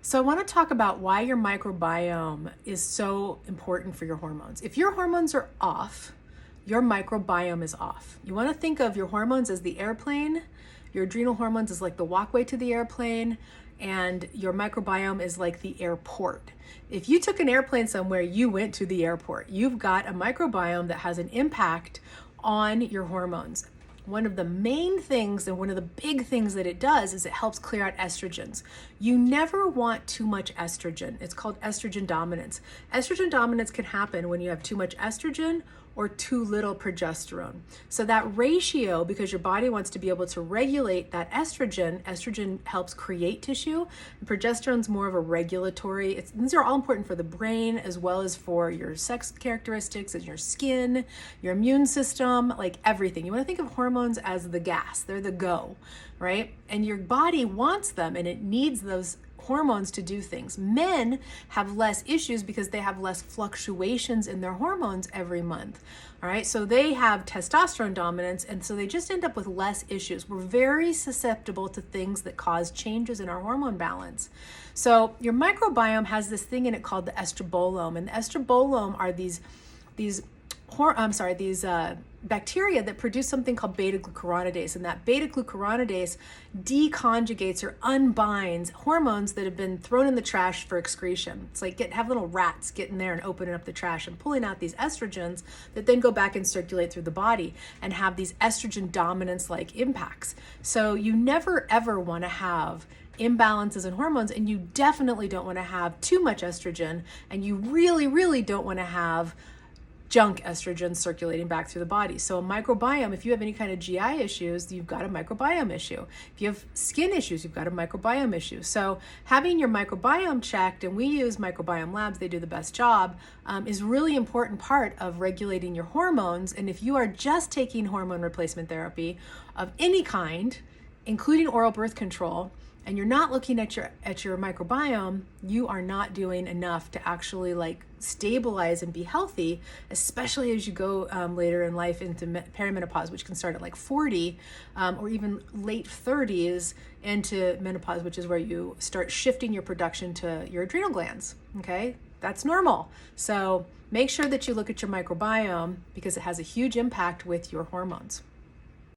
So I want to talk about why your microbiome is so important for your hormones. If your hormones are off, your microbiome is off. You want to think of your hormones as the airplane, your adrenal hormones is like the walkway to the airplane, and your microbiome is like the airport. If you took an airplane somewhere, you went to the airport. You've got a microbiome that has an impact on your hormones. One of the main things and one of the big things that it does is it helps clear out estrogens. You never want too much estrogen. It's called estrogen dominance. Estrogen dominance can happen when you have too much estrogen or too little progesterone. So that ratio, because your body wants to be able to regulate that estrogen helps create tissue, and progesterone's more of a regulatory. These are all important for the brain as well as for your sex characteristics and your skin, your immune system, like everything. You want to think of hormones as the gas. They're the go, right? And your body wants them and it needs those hormones to do things. Men have less issues because they have less fluctuations in their hormones every month. All right, so they have testosterone dominance, and so they just end up with less issues. We're very susceptible to things that cause changes in our hormone balance. So your microbiome has this thing in it called the estrobolome, and the estrobolome are these bacteria that produce something called beta-glucuronidase, and that beta-glucuronidase deconjugates or unbinds hormones that have been thrown in the trash for excretion. It's like have little rats get in there and opening up the trash and pulling out these estrogens that then go back and circulate through the body and have these estrogen dominance-like impacts. So you never ever want to have imbalances in hormones, and you definitely don't want to have too much estrogen, and you really don't want to have junk estrogen circulating back through the body. So a microbiome, if you have any kind of GI issues, you've got a microbiome issue. If you have skin issues, you've got a microbiome issue. So having your microbiome checked, and we use Microbiome Labs, they do the best job, is really important part of regulating your hormones. And if you are just taking hormone replacement therapy of any kind, including oral birth control, and you're not looking at your microbiome, you are not doing enough to actually stabilize and be healthy, especially as you go later in life into perimenopause, which can start at 40 or even late 30s into menopause, which is where you start shifting your production to your adrenal glands. Okay, that's normal. So make sure that you look at your microbiome because it has a huge impact with your hormones.